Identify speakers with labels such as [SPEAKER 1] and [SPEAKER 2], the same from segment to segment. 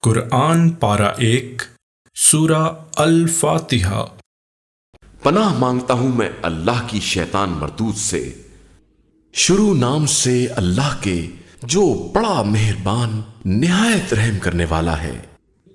[SPEAKER 1] قرآن پارہ 1 سورہ الفاتحہ۔
[SPEAKER 2] پناہ مانگتا ہوں میں اللہ کی شیطان مردود سے۔ شروع نام سے اللہ کے جو بڑا مہربان نہایت رحم کرنے والا ہے۔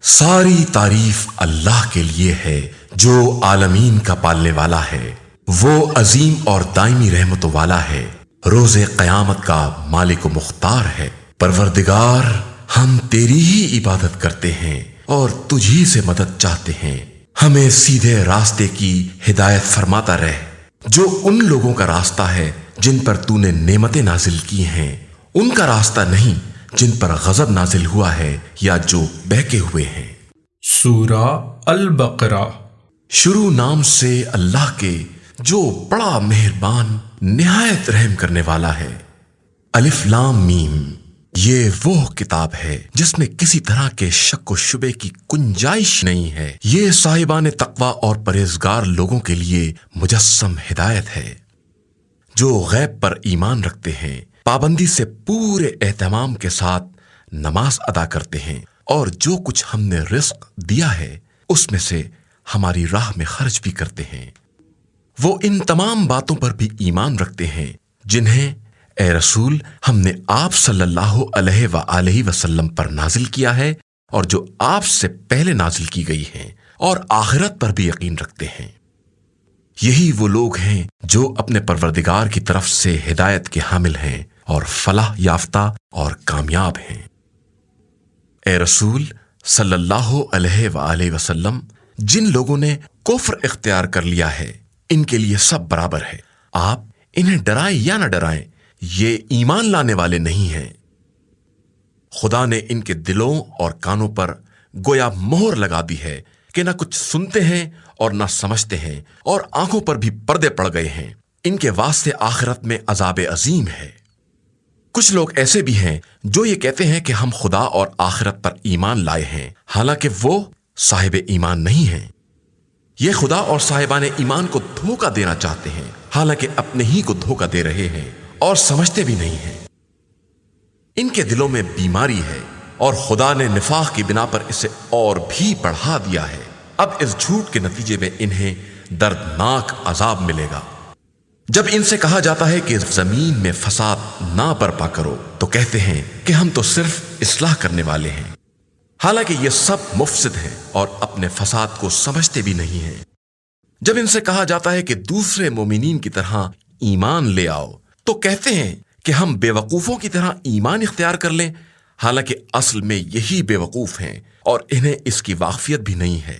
[SPEAKER 2] ساری تعریف اللہ کے لیے ہے جو عالمین کا پالنے والا ہے۔ وہ عظیم اور دائمی رحمت والا ہے، روز قیامت کا مالک و مختار ہے۔ پروردگار، ہم تیری ہی عبادت کرتے ہیں اور تجھی سے مدد چاہتے ہیں۔ ہمیں سیدھے راستے کی ہدایت فرماتا رہ، جو ان لوگوں کا راستہ ہے جن پر تو نے نعمتیں نازل کی ہیں، ان کا راستہ نہیں جن پر غضب نازل ہوا ہے یا جو بہکے ہوئے ہیں۔
[SPEAKER 1] سورہ البقرہ۔
[SPEAKER 2] شروع نام سے اللہ کے جو بڑا مہربان نہایت رحم کرنے والا ہے۔ الف لام میم، یہ وہ کتاب ہے جس میں کسی طرح کے شک و شبے کی گنجائش نہیں ہے۔ یہ صاحبان تقوی اور پرہیزگار لوگوں کے لیے مجسم ہدایت ہے، جو غیب پر ایمان رکھتے ہیں، پابندی سے پورے اہتمام کے ساتھ نماز ادا کرتے ہیں، اور جو کچھ ہم نے رزق دیا ہے اس میں سے ہماری راہ میں خرچ بھی کرتے ہیں۔ وہ ان تمام باتوں پر بھی ایمان رکھتے ہیں جنہیں اے رسول ہم نے آپ صلی اللہ علیہ وآلہ وسلم پر نازل کیا ہے، اور جو آپ سے پہلے نازل کی گئی ہیں، اور آخرت پر بھی یقین رکھتے ہیں۔ یہی وہ لوگ ہیں جو اپنے پروردگار کی طرف سے ہدایت کے حامل ہیں اور فلاح یافتہ اور کامیاب ہیں۔ اے رسول صلی اللہ علیہ وآلہ وسلم، جن لوگوں نے کفر اختیار کر لیا ہے ان کے لیے سب برابر ہے، آپ انہیں ڈرائیں یا نہ ڈرائیں، یہ ایمان لانے والے نہیں ہیں۔ خدا نے ان کے دلوں اور کانوں پر گویا مہر لگا دی ہے کہ نہ کچھ سنتے ہیں اور نہ سمجھتے ہیں، اور آنکھوں پر بھی پردے پڑ گئے ہیں۔ ان کے واسطے آخرت میں عذاب عظیم ہے۔ کچھ لوگ ایسے بھی ہیں جو یہ کہتے ہیں کہ ہم خدا اور آخرت پر ایمان لائے ہیں، حالانکہ وہ صاحب ایمان نہیں ہیں۔ یہ خدا اور صاحبان ایمان کو دھوکہ دینا چاہتے ہیں، حالانکہ اپنے ہی کو دھوکہ دے رہے ہیں اور سمجھتے بھی نہیں ہیں۔ ان کے دلوں میں بیماری ہے، اور خدا نے نفاق کی بنا پر اسے اور بھی بڑھا دیا ہے۔ اب اس جھوٹ کے نتیجے میں انہیں دردناک عذاب ملے گا۔ جب ان سے کہا جاتا ہے کہ زمین میں فساد نہ برپا کرو تو کہتے ہیں کہ ہم تو صرف اصلاح کرنے والے ہیں، حالانکہ یہ سب مفسد ہیں اور اپنے فساد کو سمجھتے بھی نہیں ہیں۔ جب ان سے کہا جاتا ہے کہ دوسرے مومنین کی طرح ایمان لے آؤ تو کہتے ہیں کہ ہم بے وقوفوں کی طرح ایمان اختیار کر لیں، حالانکہ اصل میں یہی بے وقوف ہیں اور انہیں اس کی واقفیت بھی نہیں ہے۔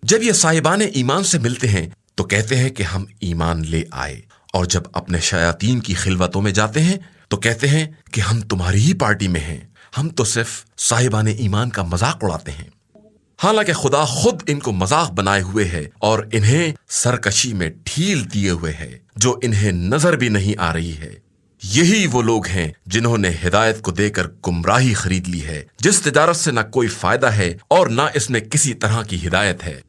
[SPEAKER 2] جب یہ صاحبان ایمان سے ملتے ہیں تو کہتے ہیں کہ ہم ایمان لے آئے، اور جب اپنے شیاطین کی خلوتوں میں جاتے ہیں تو کہتے ہیں کہ ہم تمہاری ہی پارٹی میں ہیں، ہم تو صرف صاحبان ایمان کا مذاق اڑاتے ہیں، حالانکہ خدا خود ان کو مذاق بنائے ہوئے ہے اور انہیں سرکشی میں ڈھیل دیے ہوئے ہے جو انہیں نظر بھی نہیں آ رہی ہے۔ یہی وہ لوگ ہیں جنہوں نے ہدایت کو دے کر گمراہی خرید لی ہے، جس تجارت سے نہ کوئی فائدہ ہے اور نہ اس میں کسی طرح کی ہدایت ہے۔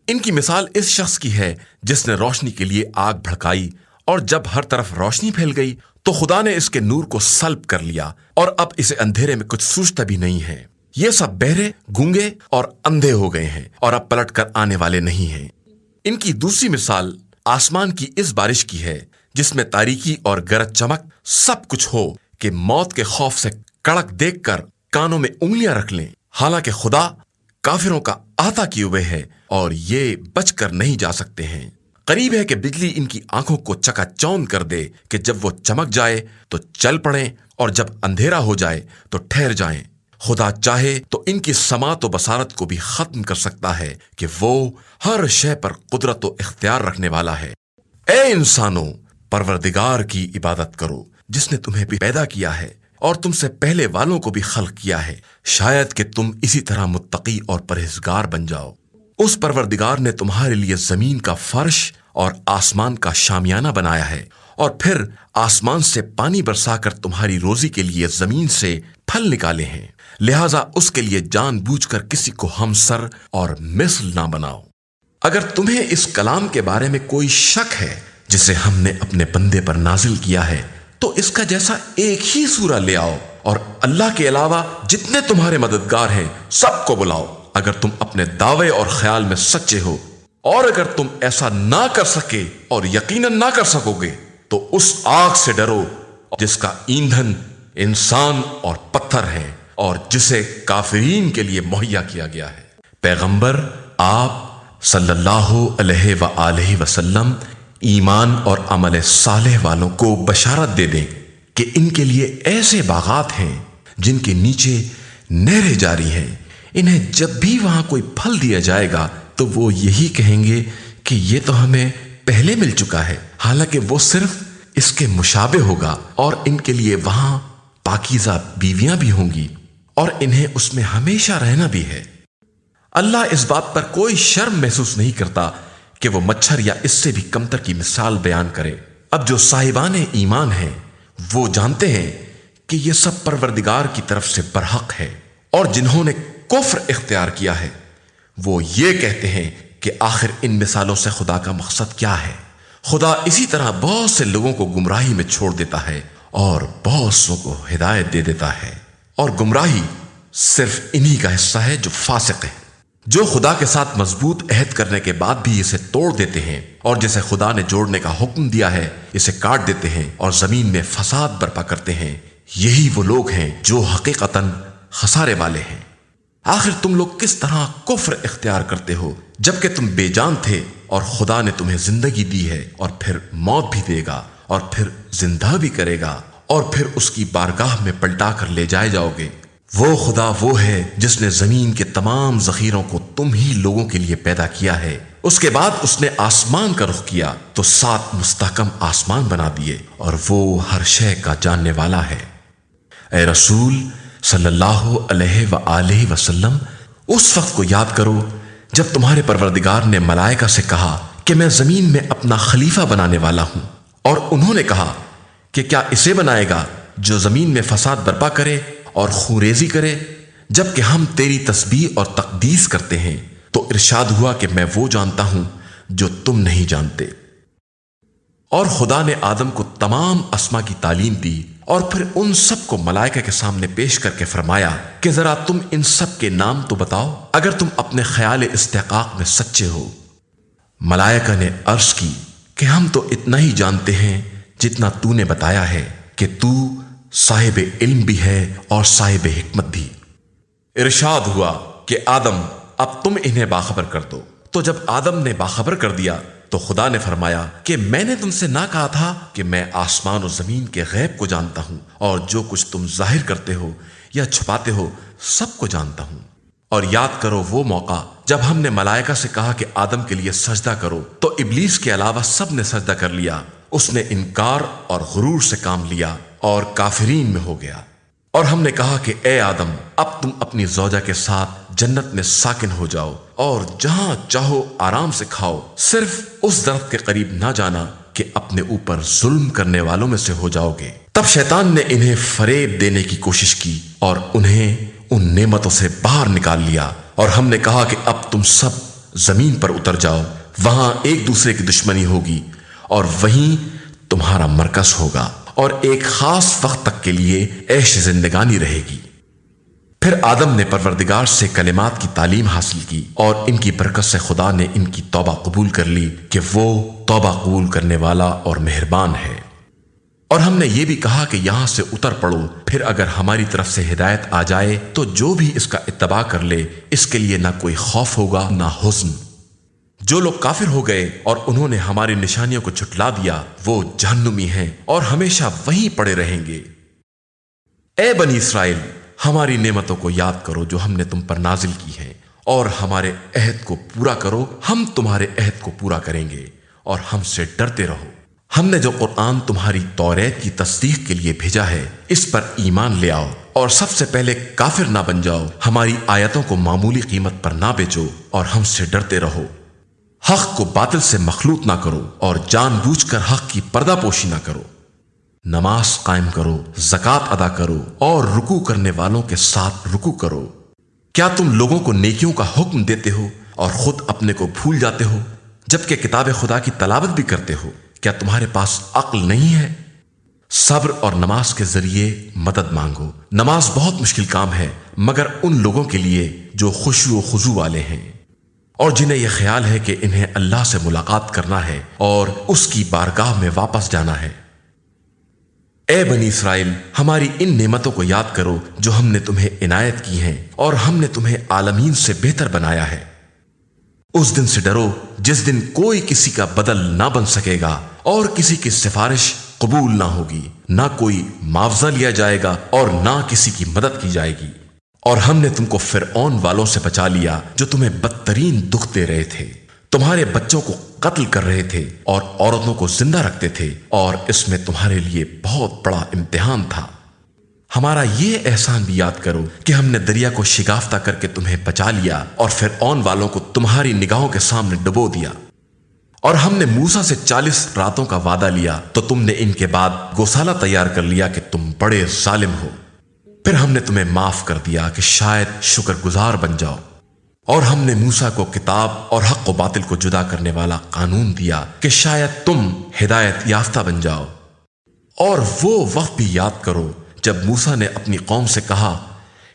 [SPEAKER 2] ان کی مثال اس شخص کی ہے جس نے روشنی کے لیے آگ بھڑکائی، اور جب ہر طرف روشنی پھیل گئی تو خدا نے اس کے نور کو سلب کر لیا، اور اب اسے اندھیرے میں کچھ سوچتا بھی نہیں ہے۔ یہ سب بہرے، گونگے اور اندھے ہو گئے ہیں، اور اب پلٹ کر آنے والے نہیں ہیں۔ ان کی دوسری مثال آسمان کی اس بارش کی ہے جس میں تاریکی اور گرج چمک سب کچھ ہو کہ موت کے خوف سے کڑک دیکھ کر کانوں میں انگلیاں رکھ لیں، حالانکہ خدا کافروں کا احاطہ کیے ہوئے ہے اور یہ بچ کر نہیں جا سکتے ہیں۔ قریب ہے کہ بجلی ان کی آنکھوں کو چکا چوند کر دے کہ جب وہ چمک جائے تو چل پڑیں، اور جب اندھیرا ہو جائے تو ٹھہر جائیں۔ خدا چاہے تو ان کی سماعت و بصارت کو بھی ختم کر سکتا ہے کہ وہ ہر شے پر قدرت و اختیار رکھنے والا ہے۔ اے انسانوں، پروردگار کی عبادت کرو جس نے تمہیں بھی پیدا کیا ہے اور تم سے پہلے والوں کو بھی خلق کیا ہے، شاید کہ تم اسی طرح متقی اور پرہیزگار بن جاؤ۔ اس پروردگار نے تمہارے لیے زمین کا فرش اور آسمان کا شامیانہ بنایا ہے، اور پھر آسمان سے پانی برسا کر تمہاری روزی کے لیے زمین سے پھل نکالے ہیں، لہٰذا اس کے لیے جان بوجھ کر کسی کو ہمسر اور مثل نہ بناؤ۔ اگر تمہیں اس کلام کے بارے میں کوئی شک ہے جسے ہم نے اپنے بندے پر نازل کیا ہے، تو اس کا جیسا ایک ہی سورہ لے آؤ اور اللہ کے علاوہ جتنے تمہارے مددگار ہیں سب کو بلاؤ اگر تم اپنے دعوے اور خیال میں سچے ہو، اور اگر تم ایسا نہ کر سکے اور یقیناً نہ کر سکو گے تو اس آگ سے ڈرو جس کا ایندھن انسان اور پتھر ہے اور جسے کافرین کے لیے مہیا کیا گیا ہے۔ پیغمبر آپ صلی اللہ علیہ وآلہ وسلم ایمان اور عمل صالح والوں کو بشارت دے دیں کہ ان کے لیے ایسے باغات ہیں جن کے نیچے نہریں جاری ہیں، انہیں جب بھی وہاں کوئی پھل دیا جائے گا تو وہ یہی کہیں گے کہ یہ تو ہمیں پہلے مل چکا ہے، حالانکہ وہ صرف اس کے مشابہ ہوگا، اور ان کے لیے وہاں پاکیزہ بیویاں بھی ہوں گی اور انہیں اس میں ہمیشہ رہنا بھی ہے۔ اللہ اس بات پر کوئی شرم محسوس نہیں کرتا کہ وہ مچھر یا اس سے بھی کمتر کی مثال بیان کرے۔ اب جو صاحبان ایمان ہیں وہ جانتے ہیں کہ یہ سب پروردگار کی طرف سے برحق ہے، اور جنہوں نے کفر اختیار کیا ہے وہ یہ کہتے ہیں کہ آخر ان مثالوں سے خدا کا مقصد کیا ہے؟ خدا اسی طرح بہت سے لوگوں کو گمراہی میں چھوڑ دیتا ہے اور بہت سو کو ہدایت دے دیتا ہے، اور گمراہی صرف انہی کا حصہ ہے جو فاسق ہے، جو خدا کے ساتھ مضبوط عہد کرنے کے بعد بھی اسے توڑ دیتے ہیں، اور جسے خدا نے جوڑنے کا حکم دیا ہے اسے کاٹ دیتے ہیں اور زمین میں فساد برپا کرتے ہیں۔ یہی وہ لوگ ہیں جو حقیقتاً خسارے والے ہیں۔ آخر تم لوگ کس طرح کفر اختیار کرتے ہو جبکہ تم بے جان تھے، اور خدا نے تمہیں زندگی دی ہے اور پھر موت بھی دے گا اور پھر زندہ بھی کرے گا اور پھر اس کی بارگاہ میں پلٹا کر لے جائے جاؤ گے۔ وہ خدا وہ ہے جس نے زمین کے تمام ذخیروں کو تم ہی لوگوں کے لیے پیدا کیا ہے، اس کے بعد اس نے آسمان کا رخ کیا تو 7 مستحکم آسمان بنا دیے، اور وہ ہر شے کا جاننے والا ہے۔ اے رسول صلی اللہ علیہ وآلہ وسلم، اس وقت کو یاد کرو جب تمہارے پروردگار نے ملائکہ سے کہا کہ میں زمین میں اپنا خلیفہ بنانے والا ہوں، اور انہوں نے کہا کہ کیا اسے بنائے گا جو زمین میں فساد برپا کرے اور خوریزی کرے، جبکہ ہم تیری تسبیح اور تقدیس کرتے ہیں؟ تو ارشاد ہوا کہ میں وہ جانتا ہوں جو تم نہیں جانتے۔ اور خدا نے آدم کو تمام اسما کی تعلیم دی، اور پھر ان سب کو ملائکہ کے سامنے پیش کر کے فرمایا کہ ذرا تم ان سب کے نام تو بتاؤ اگر تم اپنے خیال استحقاق میں سچے ہو۔ ملائکہ نے عرض کی کہ ہم تو اتنا ہی جانتے ہیں جتنا تو نے بتایا ہے کہ تو صاحب علم بھی ہے اور صاحب حکمت بھی۔ ارشاد ہوا کہ آدم اب تم انہیں باخبر کر دو۔ تو جب آدم نے باخبر کر دیا تو خدا نے فرمایا کہ میں نے تم سے نہ کہا تھا کہ میں آسمان و زمین کے غیب کو جانتا ہوں، اور جو کچھ تم ظاہر کرتے ہو یا چھپاتے ہو سب کو جانتا ہوں۔ اور یاد کرو وہ موقع جب ہم نے ملائکہ سے کہا کہ آدم کے لیے سجدہ کرو تو ابلیس کے علاوہ سب نے سجدہ کر لیا، اس نے انکار اور غرور سے کام لیا اور کافرین میں ہو گیا۔ اور ہم نے کہا کہ اے آدم اب تم اپنی زوجہ کے ساتھ جنت میں ساکن ہو جاؤ اور جہاں چاہو آرام سے کھاؤ، صرف اس درخت کے قریب نہ جانا کہ اپنے اوپر ظلم کرنے والوں میں سے ہو جاؤ گے۔ تب شیطان نے انہیں فریب دینے کی کوشش کی اور انہیں ان نعمتوں سے باہر نکال لیا، اور ہم نے کہا کہ اب تم سب زمین پر اتر جاؤ، وہاں ایک دوسرے کی دشمنی ہوگی اور وہیں تمہارا مرکز ہوگا، اور ایک خاص وقت تک کے لیے عیش زندگانی رہے گی۔ پھر آدم نے پروردگار سے کلمات کی تعلیم حاصل کی، اور ان کی برکت سے خدا نے ان کی توبہ قبول کر لی کہ وہ توبہ قبول کرنے والا اور مہربان ہے۔ اور ہم نے یہ بھی کہا کہ یہاں سے اتر پڑو، پھر اگر ہماری طرف سے ہدایت آ جائے تو جو بھی اس کا اتباع کر لے اس کے لیے نہ کوئی خوف ہوگا نہ حزن۔ جو لوگ کافر ہو گئے اور انہوں نے ہماری نشانیوں کو جھٹلا دیا وہ جہنمی ہیں اور ہمیشہ وہیں پڑے رہیں گے۔ اے بنی اسرائیل، ہماری نعمتوں کو یاد کرو جو ہم نے تم پر نازل کی ہیں، اور ہمارے عہد کو پورا کرو، ہم تمہارے عہد کو پورا کریں گے، اور ہم سے ڈرتے رہو۔ ہم نے جو قرآن تمہاری توریت کی تصدیق کے لیے بھیجا ہے اس پر ایمان لے آؤ، اور سب سے پہلے کافر نہ بن جاؤ، ہماری آیتوں کو معمولی قیمت پر نہ بیچو، اور ہم سے ڈرتے رہو۔ حق کو باطل سے مخلوط نہ کرو، اور جان بوجھ کر حق کی پردہ پوشی نہ کرو۔ نماز قائم کرو، زکوٰۃ ادا کرو، اور رکوع کرنے والوں کے ساتھ رکوع کرو۔ کیا تم لوگوں کو نیکیوں کا حکم دیتے ہو اور خود اپنے کو بھول جاتے ہو، جبکہ کتاب خدا کی تلاوت بھی کرتے ہو؟ کیا تمہارے پاس عقل نہیں ہے؟ صبر اور نماز کے ذریعے مدد مانگو۔ نماز بہت مشکل کام ہے مگر ان لوگوں کے لیے جو خشوع و خضوع والے ہیں اور جنہیں یہ خیال ہے کہ انہیں اللہ سے ملاقات کرنا ہے اور اس کی بارگاہ میں واپس جانا ہے۔ اے بنی اسرائیل، ہماری ان نعمتوں کو یاد کرو جو ہم نے تمہیں عنایت کی ہیں اور ہم نے تمہیں عالمین سے بہتر بنایا ہے۔ اس دن سے ڈرو جس دن کوئی کسی کا بدل نہ بن سکے گا اور کسی کی سفارش قبول نہ ہوگی، نہ کوئی معاوضہ لیا جائے گا اور نہ کسی کی مدد کی جائے گی۔ اور ہم نے تم کو فرعون والوں سے بچا لیا جو تمہیں بدترین دکھ دے رہے تھے، تمہارے بچوں کو قتل کر رہے تھے اور عورتوں کو زندہ رکھتے تھے، اور اس میں تمہارے لیے بہت بڑا امتحان تھا۔ ہمارا یہ احسان بھی یاد کرو کہ ہم نے دریا کو شگافتہ کر کے تمہیں بچا لیا اور فرعون والوں کو تمہاری نگاہوں کے سامنے ڈبو دیا۔ اور ہم نے موسیٰ سے 40 راتوں کا وعدہ لیا تو تم نے ان کے بعد گوسالہ تیار کر لیا کہ تم بڑے ظالم ہو۔ پھر ہم نے تمہیں معاف کر دیا کہ شاید شکر گزار بن جاؤ، اور ہم نے موسیٰ کو کتاب اور حق و باطل کو جدا کرنے والا قانون دیا کہ شاید تم ہدایت یافتہ بن جاؤ۔ اور وہ وقت بھی یاد کرو جب موسیٰ نے اپنی قوم سے کہا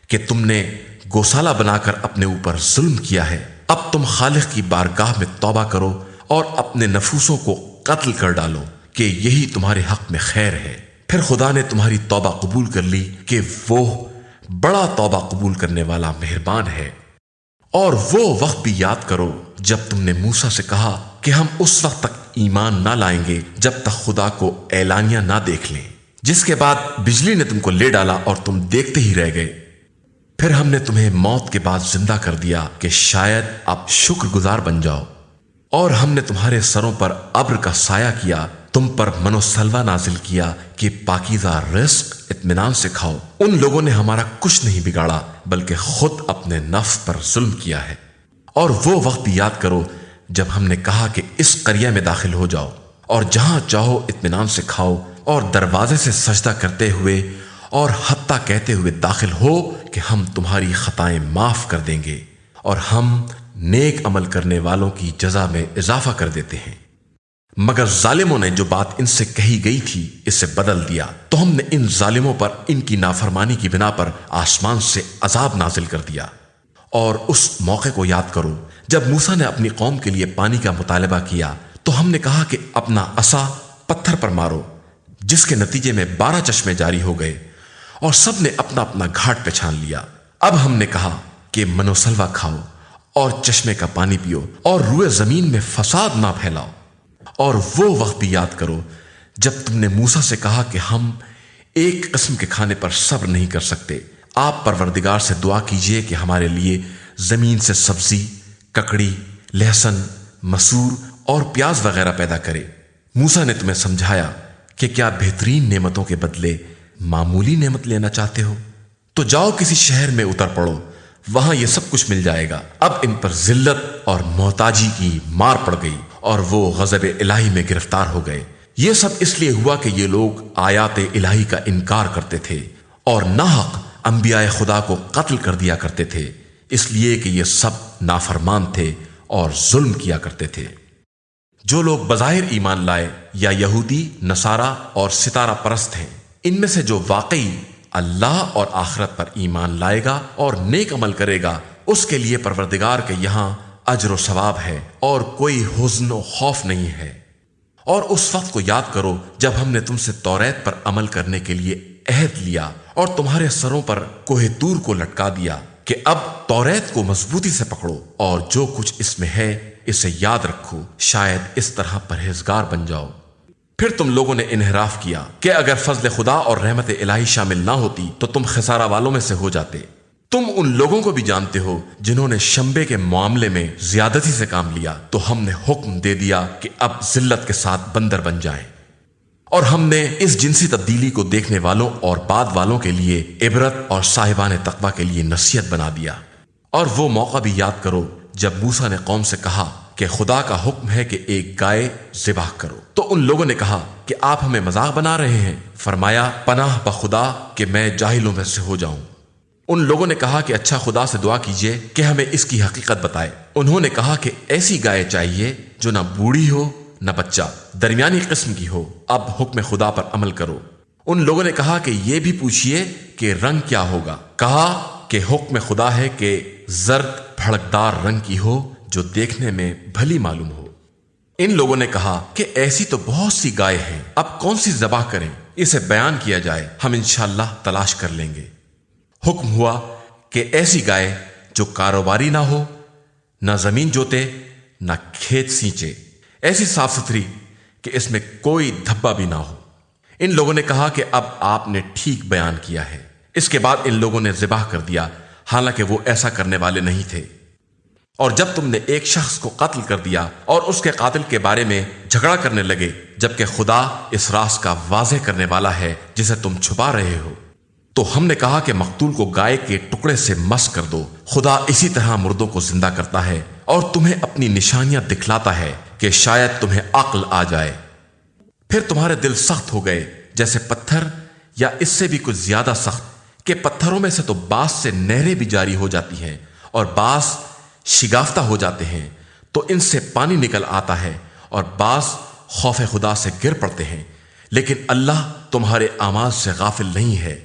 [SPEAKER 2] کہ تم نے گوسالہ بنا کر اپنے اوپر ظلم کیا ہے، اب تم خالق کی بارگاہ میں توبہ کرو اور اپنے نفوسوں کو قتل کر ڈالو کہ یہی تمہارے حق میں خیر ہے۔ پھر خدا نے تمہاری توبہ قبول کر لی کہ وہ بڑا توبہ قبول کرنے والا مہربان ہے۔ اور وہ وقت بھی یاد کرو جب تم نے موسیٰ سے کہا کہ ہم اس وقت تک ایمان نہ لائیں گے جب تک خدا کو اعلانیہ نہ دیکھ لیں، جس کے بعد بجلی نے تم کو لے ڈالا اور تم دیکھتے ہی رہ گئے۔ پھر ہم نے تمہیں موت کے بعد زندہ کر دیا کہ شاید اب شکر گزار بن جاؤ۔ اور ہم نے تمہارے سروں پر ابر کا سایہ کیا، تم پر من و سلوہ نازل کیا کہ پاکیزہ رزق اطمینان سے کھاؤ۔ ان لوگوں نے ہمارا کچھ نہیں بگاڑا بلکہ خود اپنے نفس پر ظلم کیا ہے۔ اور وہ وقت بھی یاد کرو جب ہم نے کہا کہ اس قریہ میں داخل ہو جاؤ اور جہاں چاہو اطمینان سے کھاؤ، اور دروازے سے سجدہ کرتے ہوئے اور حتیٰ کہتے ہوئے داخل ہو کہ ہم تمہاری خطائیں معاف کر دیں گے اور ہم نیک عمل کرنے والوں کی جزا میں اضافہ کر دیتے ہیں۔ مگر ظالموں نے جو بات ان سے کہی گئی تھی اسے بدل دیا، تو ہم نے ان ظالموں پر ان کی نافرمانی کی بنا پر آسمان سے عذاب نازل کر دیا۔ اور اس موقع کو یاد کرو جب موسیٰ نے اپنی قوم کے لیے پانی کا مطالبہ کیا تو ہم نے کہا کہ اپنا عصا پتھر پر مارو، جس کے نتیجے میں 12 چشمے جاری ہو گئے اور سب نے اپنا اپنا گھاٹ پہچان لیا۔ اب ہم نے کہا کہ من و سلوہ کھاؤ اور چشمے کا پانی پیو اور روئے زمین میں فساد نہ پھیلاؤ۔ اور وہ وقت بھی یاد کرو جب تم نے موسیٰ سے کہا کہ ہم ایک قسم کے کھانے پر صبر نہیں کر سکتے، آپ پروردگار سے دعا کیجئے کہ ہمارے لیے زمین سے سبزی، ککڑی، لہسن، مسور اور پیاز وغیرہ پیدا کرے۔ موسیٰ نے تمہیں سمجھایا کہ کیا بہترین نعمتوں کے بدلے معمولی نعمت لینا چاہتے ہو؟ تو جاؤ کسی شہر میں اتر پڑو، وہاں یہ سب کچھ مل جائے گا۔ اب ان پر ذلت اور محتاجی کی مار پڑ گئی اور وہ غضب الہی میں گرفتار ہو گئے۔ یہ سب اس لیے ہوا کہ یہ لوگ آیات الہی کا انکار کرتے تھے اور ناحق انبیاء خدا کو قتل کر دیا کرتے تھے، اس لیے کہ یہ سب نافرمان تھے اور ظلم کیا کرتے تھے۔ جو لوگ بظاہر ایمان لائے یا یہودی، نصارہ اور ستارہ پرست ہیں، ان میں سے جو واقعی اللہ اور آخرت پر ایمان لائے گا اور نیک عمل کرے گا، اس کے لیے پروردگار کے یہاں اجر و ثواب ہے اور کوئی حزن و خوف نہیں ہے۔ اور اس وقت کو یاد کرو جب ہم نے تم سے توریت پر عمل کرنے کے لیے عہد لیا اور تمہارے سروں پر کوہ طور کو لٹکا دیا کہ اب توریت کو مضبوطی سے پکڑو اور جو کچھ اس میں ہے اسے یاد رکھو، شاید اس طرح پرہیزگار بن جاؤ۔ پھر تم لوگوں نے انحراف کیا کہ اگر فضل خدا اور رحمت الہی شامل نہ ہوتی تو تم خسارہ والوں میں سے ہو جاتے۔ تم ان لوگوں کو بھی جانتے ہو جنہوں نے شنبے کے معاملے میں زیادتی سے کام لیا، تو ہم نے حکم دے دیا کہ اب ذلت کے ساتھ بندر بن جائیں۔ اور ہم نے اس جنسی تبدیلی کو دیکھنے والوں اور بعد والوں کے لیے عبرت اور صاحبان تقویٰ کے لیے نصیحت بنا دیا۔ اور وہ موقع بھی یاد کرو جب موسیٰ نے قوم سے کہا کہ خدا کا حکم ہے کہ ایک گائے ذبح کرو، تو ان لوگوں نے کہا کہ آپ ہمیں مذاق بنا رہے ہیں۔ فرمایا، پناہ بخدا کہ میں جاہلوں میں سے ہو جاؤں۔ ان لوگوں نے کہا کہ اچھا خدا سے دعا کیجئے کہ ہمیں اس کی حقیقت بتائے۔ انہوں نے کہا کہ ایسی گائے چاہیے جو نہ بوڑھی ہو نہ بچہ، درمیانی قسم کی ہو۔ اب حکم خدا پر عمل کرو۔ ان لوگوں نے کہا کہ یہ بھی پوچھئے کہ رنگ کیا ہوگا۔ کہا کہ حکم خدا ہے کہ زرد بھڑکدار رنگ کی ہو جو دیکھنے میں بھلی معلوم ہو۔ ان لوگوں نے کہا کہ ایسی تو بہت سی گائے ہیں، اب کون سی ذبح کریں؟ اسے بیان کیا جائے، ہم انشاءاللہ تلاش کر لیں گے۔ حکم ہوا کہ ایسی گائے جو کاروباری نہ ہو، نہ زمین جوتے، نہ کھیت سینچے، ایسی صاف ستھری کہ اس میں کوئی دھبا بھی نہ ہو۔ ان لوگوں نے کہا کہ اب آپ نے ٹھیک بیان کیا ہے۔ اس کے بعد ان لوگوں نے ذبح کر دیا، حالانکہ وہ ایسا کرنے والے نہیں تھے۔ اور جب تم نے ایک شخص کو قتل کر دیا اور اس کے قاتل کے بارے میں جھگڑا کرنے لگے، جبکہ خدا اس راز کا واضح کرنے والا ہے جسے تم چھپا رہے ہو، تو ہم نے کہا کہ مقتول کو گائے کے ٹکڑے سے مس کر دو۔ خدا اسی طرح مردوں کو زندہ کرتا ہے اور تمہیں اپنی نشانیاں دکھلاتا ہے کہ شاید تمہیں عقل آ جائے۔ پھر تمہارے دل سخت ہو گئے جیسے پتھر، یا اس سے بھی کچھ زیادہ سخت کہ پتھروں میں سے تو بعض سے نہریں بھی جاری ہو جاتی ہیں اور بعض شگافتہ ہو جاتے ہیں تو ان سے پانی نکل آتا ہے، اور بعض خوف خدا سے گر پڑتے ہیں، لیکن اللہ تمہارے اعمال سے غافل نہیں ہے۔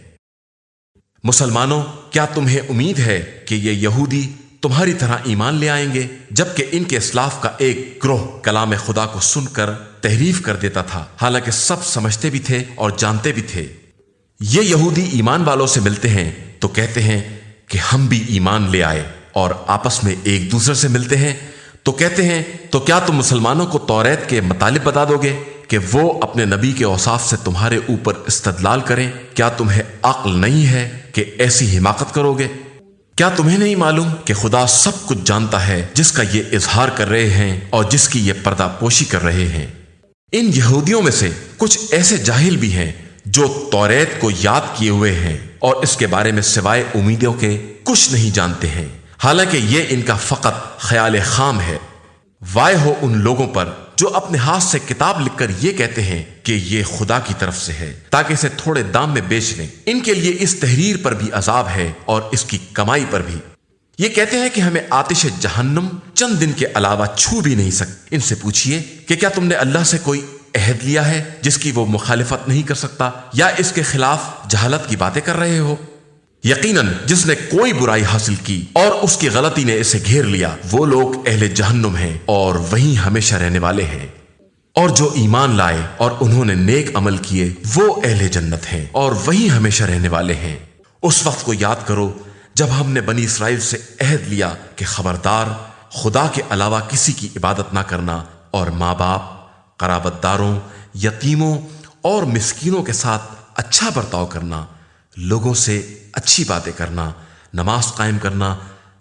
[SPEAKER 2] مسلمانوں، کیا تمہیں امید ہے کہ یہ یہودی تمہاری طرح ایمان لے آئیں گے، جبکہ ان کے اسلاف کا ایک گروہ کلام خدا کو سن کر تحریف کر دیتا تھا، حالانکہ سب سمجھتے بھی تھے اور جانتے بھی تھے۔ یہ یہودی ایمان والوں سے ملتے ہیں تو کہتے ہیں کہ ہم بھی ایمان لے آئے، اور آپس میں ایک دوسرے سے ملتے ہیں تو کہتے ہیں تو کیا تم مسلمانوں کو توریت کے مطالب بتا دو گے کہ وہ اپنے نبی کے اوصاف سے تمہارے اوپر استدلال کریں؟ کیا تمہیں عقل نہیں ہے کہ ایسی حماقت کرو گے؟ کیا تمہیں نہیں معلوم کہ خدا سب کچھ جانتا ہے جس کا یہ اظہار کر رہے ہیں اور جس کی یہ پردہ پوشی کر رہے ہیں؟ ان یہودیوں میں سے کچھ ایسے جاہل بھی ہیں جو توریت کو یاد کیے ہوئے ہیں اور اس کے بارے میں سوائے امیدوں کے کچھ نہیں جانتے ہیں، حالانکہ یہ ان کا فقط خیال خام ہے۔ وائے ہو ان لوگوں پر جو اپنے ہاتھ سے کتاب لکھ کر یہ کہتے ہیں کہ یہ خدا کی طرف سے ہے تاکہ اسے تھوڑے دام میں بیچ لیں۔ ان کے لیے اس تحریر پر بھی عذاب ہے اور اس کی کمائی پر بھی۔ یہ کہتے ہیں کہ ہمیں آتش جہنم چند دن کے علاوہ چھو بھی نہیں سکتے۔ ان سے پوچھئے کہ کیا تم نے اللہ سے کوئی عہد لیا ہے جس کی وہ مخالفت نہیں کر سکتا، یا اس کے خلاف جہالت کی باتیں کر رہے ہو؟ یقیناً جس نے کوئی برائی حاصل کی اور اس کی غلطی نے اسے گھیر لیا، وہ لوگ اہل جہنم ہیں اور وہیں ہمیشہ رہنے والے ہیں۔ اور جو ایمان لائے اور انہوں نے نیک عمل کیے، وہ اہل جنت ہیں اور وہیں ہمیشہ رہنے والے ہیں۔ اس وقت کو یاد کرو جب ہم نے بنی اسرائیل سے عہد لیا کہ خبردار خدا کے علاوہ کسی کی عبادت نہ کرنا، اور ماں باپ، قرابت داروں، یتیموں اور مسکینوں کے ساتھ اچھا برتاؤ کرنا، لوگوں سے اچھی باتیں کرنا، نماز قائم کرنا،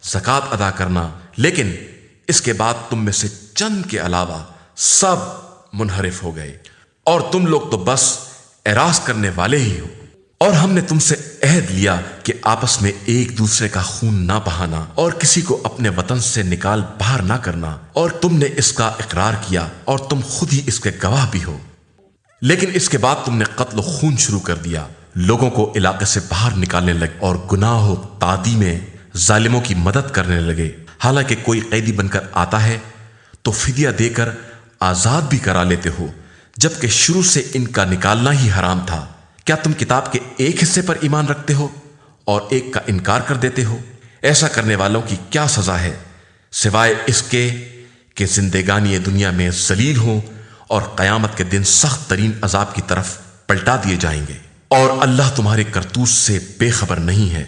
[SPEAKER 2] زکوٰۃ ادا کرنا۔ لیکن اس کے بعد تم میں سے چند کے علاوہ سب منحرف ہو گئے، اور تم لوگ تو بس اعراض کرنے والے ہی ہو۔ اور ہم نے تم سے عہد لیا کہ آپس میں ایک دوسرے کا خون نہ بہانا اور کسی کو اپنے وطن سے نکال باہر نہ کرنا، اور تم نے اس کا اقرار کیا اور تم خود ہی اس کے گواہ بھی ہو۔ لیکن اس کے بعد تم نے قتل و خون شروع کر دیا، لوگوں کو علاقے سے باہر نکالنے لگے اور گناہ و تعدی میں ظالموں کی مدد کرنے لگے۔ حالانکہ کوئی قیدی بن کر آتا ہے تو فدیہ دے کر آزاد بھی کرا لیتے ہو، جبکہ شروع سے ان کا نکالنا ہی حرام تھا۔ کیا تم کتاب کے ایک حصے پر ایمان رکھتے ہو اور ایک کا انکار کر دیتے ہو؟ ایسا کرنے والوں کی کیا سزا ہے، سوائے اس کے کہ زندگانی دنیا میں ذلیل ہوں اور قیامت کے دن سخت ترین عذاب کی طرف پلٹا دیے جائیں گے۔ اور اللہ تمہارے کرتوت سے بے خبر نہیں ہے۔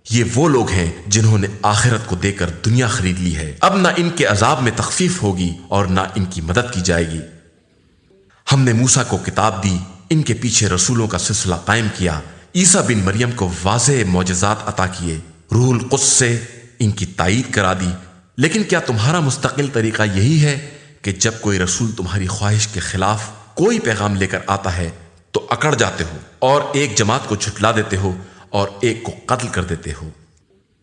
[SPEAKER 2] یہ وہ لوگ ہیں جنہوں نے آخرت کو دے کر دنیا خرید لی ہے، اب نہ ان کے عذاب میں تخفیف ہوگی اور نہ ان کی مدد کی جائے گی۔ ہم نے موسیٰ کو کتاب دی، ان کے پیچھے رسولوں کا سلسلہ قائم کیا، عیسیٰ بن مریم کو واضح معجزات عطا کیے، روح القدس سے ان کی تائید کرا دی۔ لیکن کیا تمہارا مستقل طریقہ یہی ہے کہ جب کوئی رسول تمہاری خواہش کے خلاف کوئی پیغام لے کر آتا ہے تو اکڑ جاتے ہو اور ایک جماعت کو جھٹلا دیتے ہو اور ایک کو قتل کر دیتے ہو؟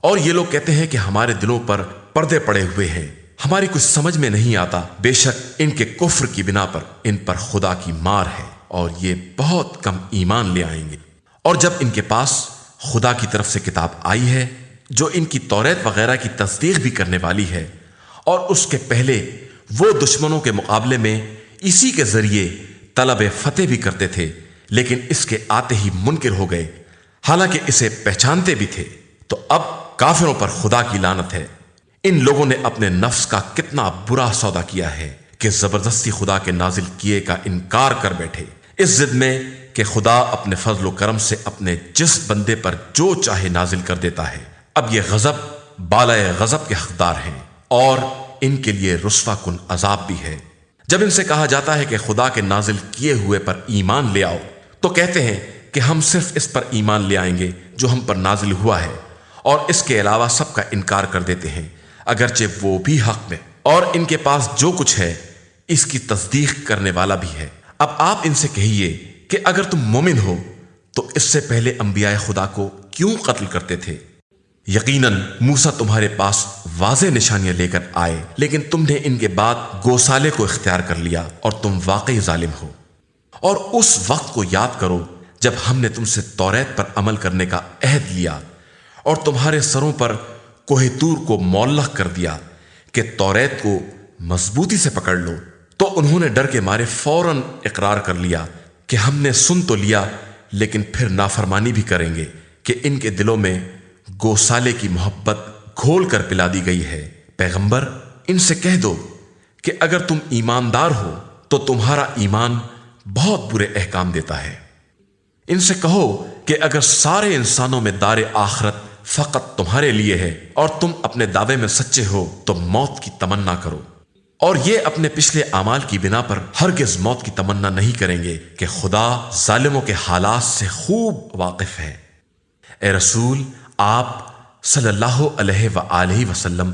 [SPEAKER 2] اور یہ لوگ کہتے ہیں کہ ہمارے دلوں پر پردے پڑے ہوئے ہیں، ہماری کچھ سمجھ میں نہیں آتا۔ بے شک ان کے کفر کی بنا پر ان پر خدا کی مار ہے، اور یہ بہت کم ایمان لے آئیں گے۔ اور جب ان کے پاس خدا کی طرف سے کتاب آئی ہے جو ان کی توریت وغیرہ کی تصدیق بھی کرنے والی ہے، اور اس کے پہلے وہ دشمنوں کے مقابلے میں اسی کے ذریعے طلب فتح بھی کرتے تھے، لیکن اس کے آتے ہی منکر ہو گئے، حالانکہ اسے پہچانتے بھی تھے۔ تو اب کافروں پر خدا کی لعنت ہے۔ ان لوگوں نے اپنے نفس کا کتنا برا سودا کیا ہے کہ زبردستی خدا کے نازل کیے کا انکار کر بیٹھے، اس ضد میں کہ خدا اپنے فضل و کرم سے اپنے جس بندے پر جو چاہے نازل کر دیتا ہے۔ اب یہ غضب بالائے غضب کے حقدار ہیں اور ان کے لیے رسوا کن عذاب بھی ہے۔ جب ان سے کہا جاتا ہے کہ خدا کے نازل کیے ہوئے پر ایمان لے آؤ، تو کہتے ہیں کہ ہم صرف اس پر ایمان لے آئیں گے جو ہم پر نازل ہوا ہے، اور اس کے علاوہ سب کا انکار کر دیتے ہیں، اگرچہ وہ بھی حق میں، اور ان کے پاس جو کچھ ہے اس کی تصدیق کرنے والا بھی ہے۔ اب آپ ان سے کہیے کہ اگر تم مومن ہو تو اس سے پہلے انبیاء خدا کو کیوں قتل کرتے تھے؟ یقیناً موسیٰ تمہارے پاس واضح نشانیاں لے کر آئے، لیکن تم نے ان کے بعد گوسالے کو اختیار کر لیا اور تم واقعی ظالم ہو۔ اور اس وقت کو یاد کرو جب ہم نے تم سے توریت پر عمل کرنے کا عہد لیا اور تمہارے سروں پر کوہ طور کو معلق کر دیا کہ توریت کو مضبوطی سے پکڑ لو، تو انہوں نے ڈر کے مارے فوراً اقرار کر لیا کہ ہم نے سن تو لیا لیکن پھر نافرمانی بھی کریں گے، کہ ان کے دلوں میں گوسالے کی محبت گھول کر پلا دی گئی ہے۔ پیغمبر ان سے کہہ دو کہ اگر تم ایماندار ہو تو تمہارا ایمان بہت برے احکام دیتا ہے۔ ان سے کہو کہ اگر سارے انسانوں میں دار آخرت فقط تمہارے لیے ہے اور تم اپنے دعوے میں سچے ہو تو موت کی تمنا کرو، اور یہ اپنے پچھلے اعمال کی بنا پر ہرگز موت کی تمنا نہیں کریں گے کہ خدا ظالموں کے حالات سے خوب واقف ہے۔ اے رسول، آپ صلی اللہ علیہ وآلہ وسلم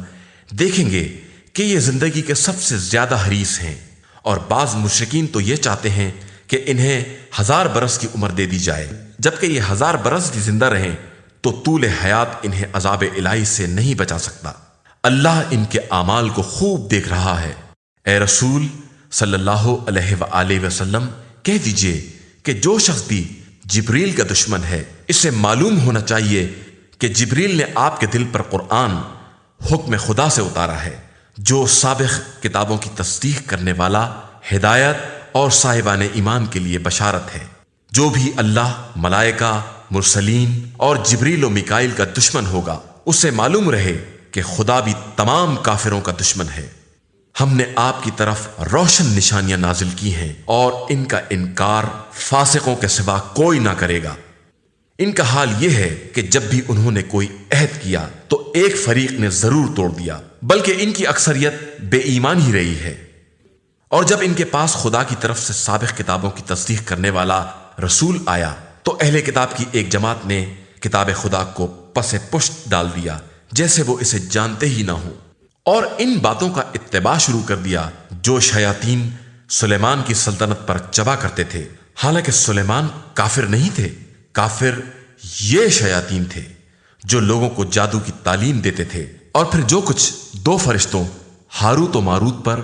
[SPEAKER 2] دیکھیں گے کہ یہ زندگی کے سب سے زیادہ حریص ہیں، اور بعض مشرکین تو یہ چاہتے ہیں کہ انہیں 1000 برس کی عمر دے دی جائے، جبکہ یہ 1000 برس بھی زندہ رہیں تو طول حیات انہیں عذاب الہی سے نہیں بچا سکتا۔ اللہ ان کے اعمال کو خوب دیکھ رہا ہے۔ اے رسول صلی اللہ علیہ وآلہ وسلم کہہ دیجئے کہ جو شخص بھی جبریل کا دشمن ہے، اسے معلوم ہونا چاہیے کہ جبریل نے آپ کے دل پر قرآن حکم خدا سے اتارا ہے، جو سابق کتابوں کی تصدیق کرنے والا، ہدایت اور صاحبان ایمان کے لیے بشارت ہے۔ جو بھی اللہ، ملائکہ، مرسلین اور جبریل و میکائیل کا دشمن ہوگا، اسے معلوم رہے کہ خدا بھی تمام کافروں کا دشمن ہے۔ ہم نے آپ کی طرف روشن نشانیاں نازل کی ہیں اور ان کا انکار فاسقوں کے سوا کوئی نہ کرے گا۔ ان کا حال یہ ہے کہ جب بھی انہوں نے کوئی عہد کیا تو ایک فریق نے ضرور توڑ دیا، بلکہ ان کی اکثریت بے ایمان ہی رہی ہے۔ اور جب ان کے پاس خدا کی طرف سے سابق کتابوں کی تصدیق کرنے والا رسول آیا تو اہل کتاب کی ایک جماعت نے کتاب خدا کو پس پشت ڈال دیا جیسے وہ اسے جانتے ہی نہ ہوں، اور ان باتوں کا اتباع شروع کر دیا جو شیاطین سلیمان کی سلطنت پر چبا کرتے تھے، حالانکہ سلیمان کافر نہیں تھے، کافر یہ شیاطین تھے جو لوگوں کو جادو کی تعلیم دیتے تھے۔ اور پھر جو کچھ 2 فرشتوں ہاروت و ماروت پر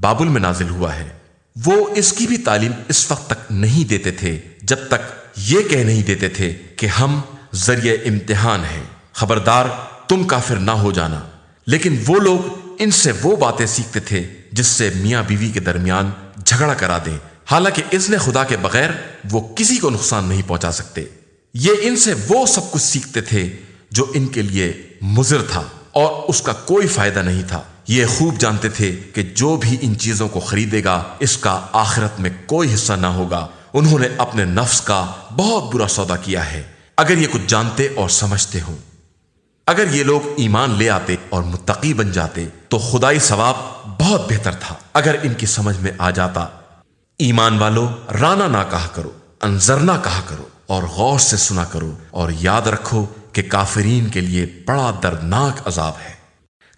[SPEAKER 2] بابل میں نازل ہوا ہے، وہ اس کی بھی تعلیم اس وقت تک نہیں دیتے تھے جب تک یہ کہہ نہیں دیتے تھے کہ ہم ذریعہ امتحان ہیں، خبردار تم کافر نہ ہو جانا۔ لیکن وہ لوگ ان سے وہ باتیں سیکھتے تھے جس سے میاں بیوی کے درمیان جھگڑا کرا دیں، حالانکہ اذن خدا کے بغیر وہ کسی کو نقصان نہیں پہنچا سکتے۔ یہ ان سے وہ سب کچھ سیکھتے تھے جو ان کے لیے مضر تھا اور اس کا کوئی فائدہ نہیں تھا۔ یہ خوب جانتے تھے کہ جو بھی ان چیزوں کو خریدے گا اس کا آخرت میں کوئی حصہ نہ ہوگا۔ انہوں نے اپنے نفس کا بہت برا سودا کیا ہے، اگر یہ کچھ جانتے اور سمجھتے ہوں۔ اگر یہ لوگ ایمان لے آتے اور متقی بن جاتے تو خدائی ثواب بہت بہتر تھا۔ اگر ان کی سمجھ میں آ جاتا، ایمان والو رانا نہ کہا کرو، انظرنا کہا کرو اور غور سے سنا کرو، اور یاد رکھو کہ کافرین کے لیے بڑا دردناک عذاب ہے۔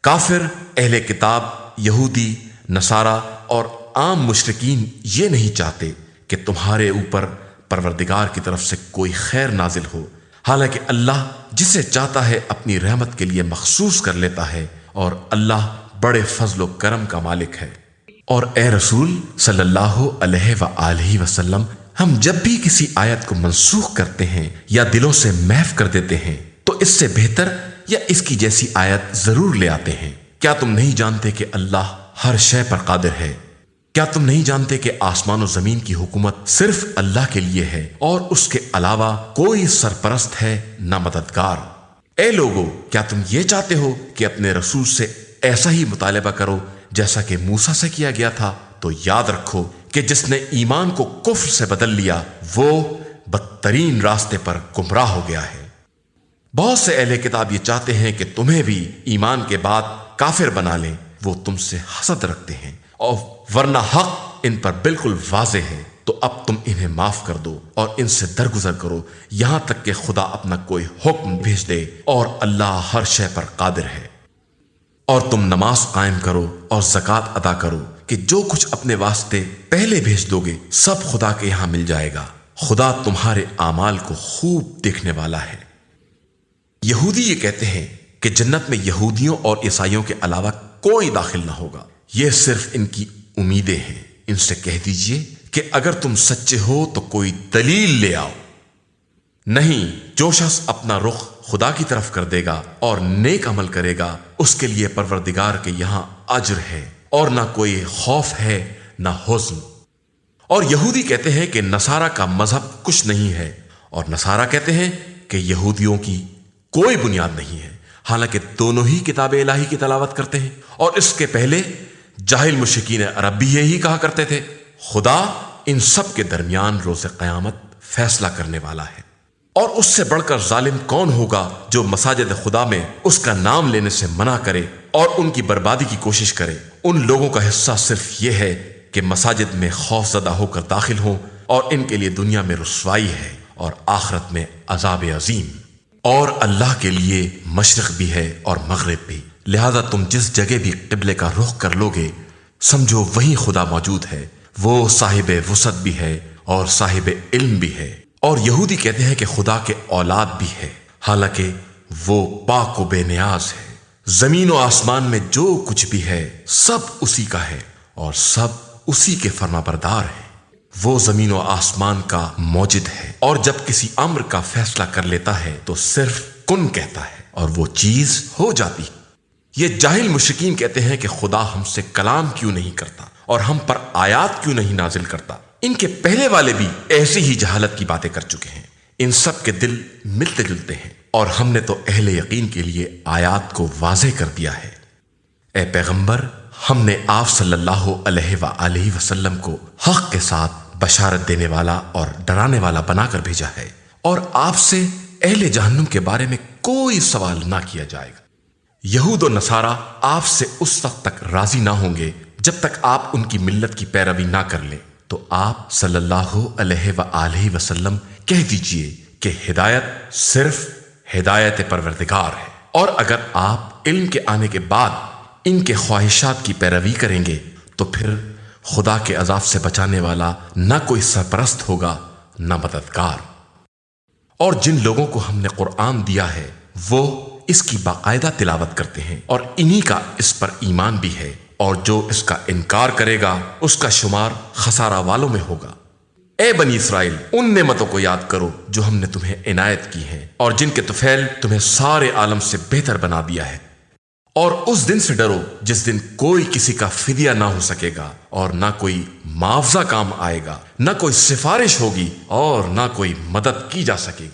[SPEAKER 2] کافر، اہل کتاب، یہودی، نصارہ اور عام مشرکین یہ نہیں چاہتے کہ تمہارے اوپر پروردگار کی طرف سے کوئی خیر نازل ہو، حالانکہ اللہ جسے چاہتا ہے اپنی رحمت کے لیے مخصوص کر لیتا ہے، اور اللہ بڑے فضل و کرم کا مالک ہے۔ اور اے رسول صلی اللہ علیہ وآلہ وسلم، ہم جب بھی کسی آیت کو منسوخ کرتے ہیں یا دلوں سے محو کر دیتے ہیں تو اس سے بہتر یا اس کی جیسی آیت ضرور لے آتے ہیں۔ کیا تم نہیں جانتے کہ اللہ ہر شے پر قادر ہے؟ کیا تم نہیں جانتے کہ آسمان و زمین کی حکومت صرف اللہ کے لیے ہے اور اس کے علاوہ کوئی سرپرست ہے نہ مددگار؟ اے لوگو، کیا تم یہ چاہتے ہو کہ اپنے رسول سے ایسا ہی مطالبہ کرو جیسا کہ موسیٰ سے کیا گیا تھا؟ تو یاد رکھو کہ جس نے ایمان کو کفر سے بدل لیا وہ بدترین راستے پر گمراہ ہو گیا ہے۔ بہت سے اہل کتاب یہ چاہتے ہیں کہ تمہیں بھی ایمان کے بعد کافر بنا لیں، وہ تم سے حسد رکھتے ہیں، اور ورنہ حق ان پر بالکل واضح ہے۔ تو اب تم انہیں معاف کر دو اور ان سے درگزر کرو یہاں تک کہ خدا اپنا کوئی حکم بھیج دے، اور اللہ ہر شے پر قادر ہے۔ اور تم نماز قائم کرو اور زکوٰۃ ادا کرو کہ جو کچھ اپنے واسطے پہلے بھیج دو گے سب خدا کے یہاں مل جائے گا، خدا تمہارے اعمال کو خوب دیکھنے والا ہے۔ یہودی یہ کہتے ہیں کہ جنت میں یہودیوں اور عیسائیوں کے علاوہ کوئی داخل نہ ہوگا، یہ صرف ان کی امیدیں ہیں۔ ان سے کہہ دیجئے کہ اگر تم سچے ہو تو کوئی دلیل لے آؤ۔ نہیں، جو شخص اپنا رخ خدا کی طرف کر دے گا اور نیک عمل کرے گا اس کے لیے پروردگار کے یہاں اجر ہے، اور نہ کوئی خوف ہے نہ حزن۔ اور یہودی کہتے ہیں کہ نصارہ کا مذہب کچھ نہیں ہے، اور نصارہ کہتے ہیں کہ یہودیوں کی کوئی بنیاد نہیں ہے، حالانکہ دونوں ہی کتاب الہی کی تلاوت کرتے ہیں۔ اور اس کے پہلے جاہل مشرکین عرب بھی یہی کہا کرتے تھے۔ خدا ان سب کے درمیان روز قیامت فیصلہ کرنے والا ہے۔ اور اس سے بڑھ کر ظالم کون ہوگا جو مساجد خدا میں اس کا نام لینے سے منع کرے اور ان کی بربادی کی کوشش کرے؟ ان لوگوں کا حصہ صرف یہ ہے کہ مساجد میں خوف زدہ ہو کر داخل ہوں، اور ان کے لیے دنیا میں رسوائی ہے اور آخرت میں عذاب عظیم۔ اور اللہ کے لیے مشرق بھی ہے اور مغرب بھی، لہذا تم جس جگہ بھی قبلے کا رخ کر لوگے سمجھو وہیں خدا موجود ہے، وہ صاحب وسعت بھی ہے اور صاحب علم بھی ہے۔ اور یہودی کہتے ہیں کہ خدا کے اولاد بھی ہے، حالانکہ وہ پاک و بے نیاز ہے۔ زمین و آسمان میں جو کچھ بھی ہے سب اسی کا ہے اور سب اسی کے فرما بردار ہے۔ وہ زمین و آسمان کا موجد ہے، اور جب کسی امر کا فیصلہ کر لیتا ہے تو صرف کن کہتا ہے اور وہ چیز ہو جاتی۔ یہ جاہل مشرکین کہتے ہیں کہ خدا ہم سے کلام کیوں نہیں کرتا اور ہم پر آیات کیوں نہیں نازل کرتا۔ ان کے پہلے والے بھی ایسی ہی جہالت کی باتیں کر چکے ہیں۔ ان سب کے دل ملتے جلتے ہیں، اور ہم نے تو اہل یقین کے لیے آیات کو واضح کر دیا ہے۔ اے پیغمبر، ہم نے آپ صلی اللہ علیہ وآلہ وسلم کو حق کے ساتھ بشارت دینے والا اور ڈرانے والا بنا کر بھیجا ہے، اور آپ سے اہل جہنم کے بارے میں کوئی سوال نہ کیا جائے گا۔ یہود و نصارہ آپ سے اس وقت تک راضی نہ ہوں گے جب تک آپ ان کی ملت کی پیروی نہ کر لیں۔ تو آپ صلی اللہ علیہ وآلہ وسلم کہہ دیجئے کہ ہدایت صرف ہدایت پروردگار ہے، اور اگر آپ علم کے آنے کے بعد ان کے خواہشات کی پیروی کریں گے تو پھر خدا کے عذاب سے بچانے والا نہ کوئی سرپرست ہوگا نہ مددگار۔ اور جن لوگوں کو ہم نے قرآن دیا ہے وہ اس کی باقاعدہ تلاوت کرتے ہیں، اور انہی کا اس پر ایمان بھی ہے، اور جو اس کا انکار کرے گا اس کا شمار خسارہ والوں میں ہوگا۔ اے بنی اسرائیل، ان نعمتوں کو یاد کرو جو ہم نے تمہیں عنایت کی ہیں، اور جن کے طفیل تمہیں سارے عالم سے بہتر بنا دیا ہے۔ اور اس دن سے ڈرو جس دن کوئی کسی کا فدیہ نہ ہو سکے گا، اور نہ کوئی معاوضہ کام آئے گا، نہ کوئی سفارش ہوگی، اور نہ کوئی مدد کی جا سکے گی۔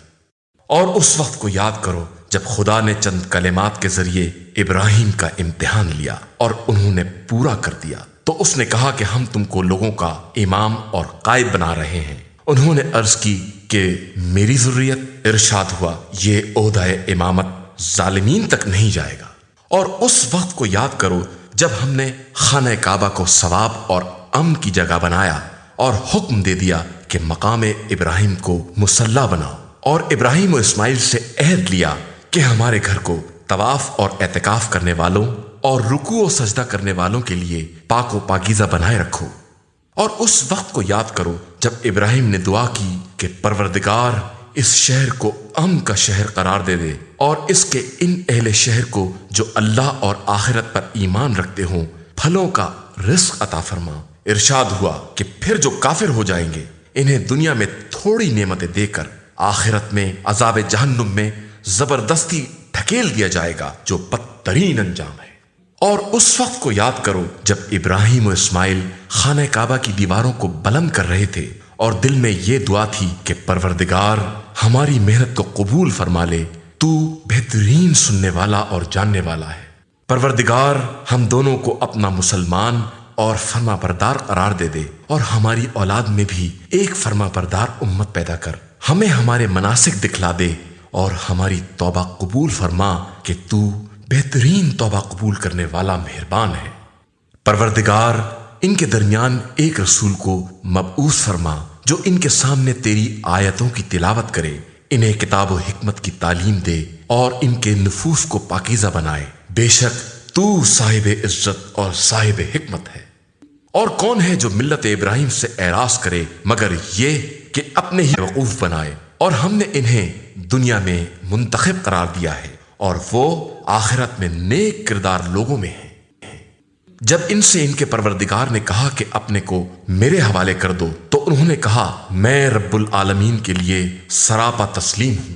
[SPEAKER 2] اور اس وقت کو یاد کرو جب خدا نے چند کلمات کے ذریعے ابراہیم کا امتحان لیا اور انہوں نے پورا کر دیا، تو اس نے کہا کہ ہم تم کو لوگوں کا امام اور قائد بنا رہے ہیں۔ انہوں نے عرض کی کہ میری ذریت، ارشاد ہوا یہ عہدہ امامت ظالمین تک نہیں جائے گا۔ اور اس وقت کو یاد کرو جب ہم نے خانہ کعبہ کو ثواب اور امن کی جگہ بنایا اور حکم دے دیا کہ مقام ابراہیم کو مصلی بناؤ، اور ابراہیم و اسماعیل سے عہد لیا کہ ہمارے گھر کو طواف اور اعتکاف کرنے والوں اور رکوع و سجدہ کرنے والوں کے لیے پاک و پاکیزہ بنائے رکھو۔ اور اس وقت کو یاد کرو جب ابراہیم نے دعا کی کہ پروردگار اس شہر کو امن کا شہر قرار دے دے، اور اس کے ان اہل شہر کو جو اللہ اور آخرت پر ایمان رکھتے ہوں پھلوں کا رزق عطا فرما۔ ارشاد ہوا کہ پھر جو کافر ہو جائیں گے انہیں دنیا میں تھوڑی نعمتیں دے کر آخرت میں عذاب جہنم میں زبردستی ڈھکیل دیا جائے گا جو بدترین انجام ہے۔ اور اس وقت کو یاد کرو جب ابراہیم و اسماعیل خانہ کعبہ کی دیواروں کو بلند کر رہے تھے اور دل میں یہ دعا تھی کہ پروردگار ہماری محنت کو قبول فرما لے، تو بہترین سننے والا اور جاننے والا ہے۔ پروردگار ہم دونوں کو اپنا مسلمان اور فرما بردار قرار دے دے، اور ہماری اولاد میں بھی ایک فرما بردار امت پیدا کر، ہمیں ہمارے مناسک دکھلا دے اور ہماری توبہ قبول فرما کہ تو بہترین توبہ قبول کرنے والا مہربان ہے۔ پروردگار ان کے درمیان ایک رسول کو مبعوث فرما جو ان کے سامنے تیری آیتوں کی تلاوت کرے، انہیں کتاب و حکمت کی تعلیم دے اور ان کے نفوس کو پاکیزہ بنائے، بے شک تو صاحب عزت اور صاحب حکمت ہے۔ اور کون ہے جو ملت ابراہیم سے اعراض کرے مگر یہ کہ اپنے ہی وقوف بنائے، اور ہم نے انہیں دنیا میں منتخب قرار دیا ہے اور وہ آخرت میں نیک کردار لوگوں میں ہیں۔ جب ان سے ان کے پروردگار نے کہا کہ اپنے کو میرے حوالے کر دو تو انہوں نے کہا میں رب العالمین کے لیے سراپا تسلیم ہوں۔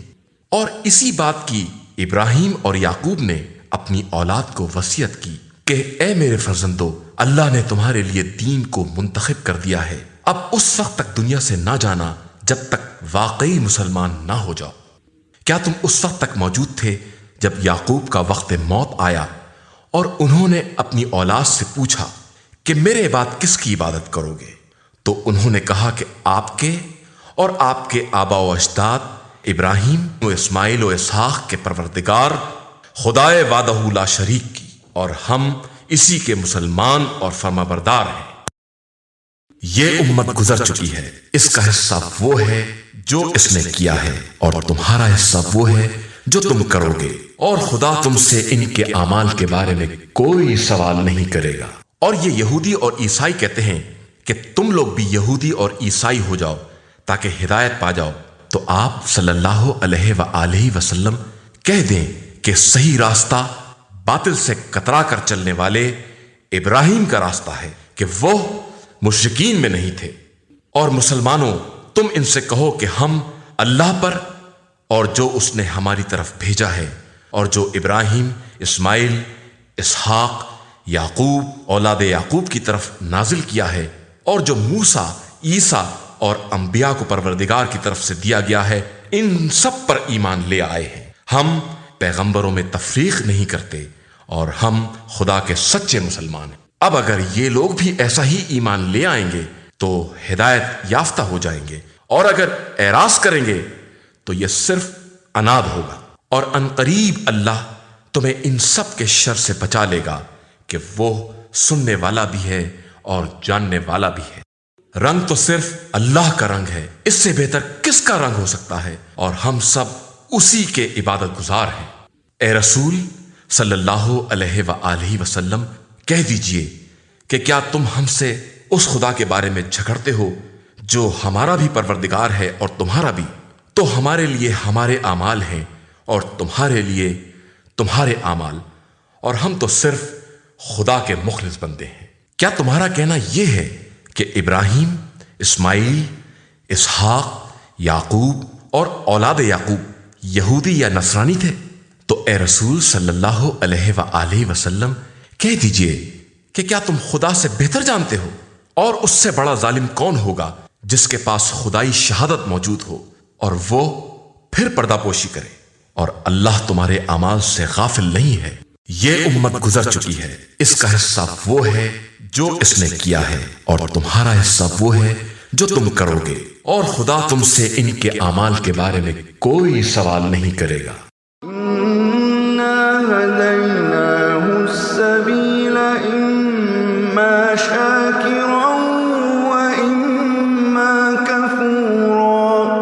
[SPEAKER 2] اور اسی بات کی ابراہیم اور یعقوب نے اپنی اولاد کو وصیت کی کہ اے میرے فرزندو، اللہ نے تمہارے لیے دین کو منتخب کر دیا ہے، اب اس وقت تک دنیا سے نہ جانا جب تک واقعی مسلمان نہ ہو جاؤ۔ کیا تم اس وقت تک موجود تھے جب یعقوب کا وقت موت آیا اور انہوں نے اپنی اولاد سے پوچھا کہ میرے بعد کس کی عبادت کرو گے؟ تو انہوں نے کہا کہ آپ کے اور آپ کے آبا و اجداد ابراہیم و اسماعیل و اسحاق کے پروردگار خدائے وحدہ لا شریک کی، اور ہم اسی کے مسلمان اور فرما بردار ہیں۔ یہ امت گزر چکی ہے، اس کا حصہ وہ ہے جو اس نے کیا ہے، اور تمہارا حصہ وہ ہے جو تم کرو گے، اور خدا تم سے ان کے اعمال کے بارے میں کوئی سوال نہیں کرے گا۔ اور یہ یہودی اور عیسائی کہتے ہیں کہ تم لوگ بھی یہودی اور عیسائی ہو جاؤ تاکہ ہدایت پا جاؤ، تو آپ صلی اللہ علیہ وآلہ وسلم کہہ دیں کہ صحیح راستہ باطل سے کترا کر چلنے والے ابراہیم کا راستہ ہے کہ وہ مشرکین میں نہیں تھے۔ اور مسلمانوں، تم ان سے کہو کہ ہم اللہ پر اور جو اس نے ہماری طرف بھیجا ہے اور جو ابراہیم، اسماعیل، اسحاق، یعقوب اولاد یعقوب کی طرف نازل کیا ہے، اور جو موسیٰ، عیسیٰ اور انبیاء کو پروردگار کی طرف سے دیا گیا ہے، ان سب پر ایمان لے آئے ہیں۔ ہم پیغمبروں میں تفریق نہیں کرتے اور ہم خدا کے سچے مسلمان ہیں۔ اب اگر یہ لوگ بھی ایسا ہی ایمان لے آئیں گے تو ہدایت یافتہ ہو جائیں گے، اور اگر اعراض کریں گے تو یہ صرف عناد ہوگا، اور عنقریب اللہ تمہیں ان سب کے شر سے بچا لے گا کہ وہ سننے والا بھی ہے اور جاننے والا بھی ہے۔ رنگ تو صرف اللہ کا رنگ ہے، اس سے بہتر کس کا رنگ ہو سکتا ہے، اور ہم سب اسی کے عبادت گزار ہیں۔ اے رسول صلی اللہ علیہ وآلہ وسلم، کہہ دیجئے کہ کیا تم ہم سے اس خدا کے بارے میں جھگڑتے ہو جو ہمارا بھی پروردگار ہے اور تمہارا بھی؟ تو ہمارے لیے ہمارے اعمال ہیں اور تمہارے لیے تمہارے اعمال، اور ہم تو صرف خدا کے مخلص بندے ہیں۔ کیا تمہارا کہنا یہ ہے کہ ابراہیم، اسماعیل، اسحاق، یعقوب اور اولاد یعقوب یہودی یا نصرانی تھے؟ تو اے رسول صلی اللہ علیہ وآلہ وسلم، کہہ دیجئے کہ کیا تم خدا سے بہتر جانتے ہو؟ اور اس سے بڑا ظالم کون ہوگا جس کے پاس خدائی شہادت موجود ہو اور وہ پھر پردہ پوشی کرے، اور اللہ تمہارے اعمال سے غافل نہیں ہے۔ یہ امت گزر چکی ہے، اس کا حصہ وہ ہے جو اس نے کیا ہے، اور تمہارا حصہ وہ ہے جو تم کرو گے، اور خدا تم سے ان کے اعمال کے بارے میں کوئی سوال نہیں کرے گا۔
[SPEAKER 3] هديناه السبيل إما شاكرا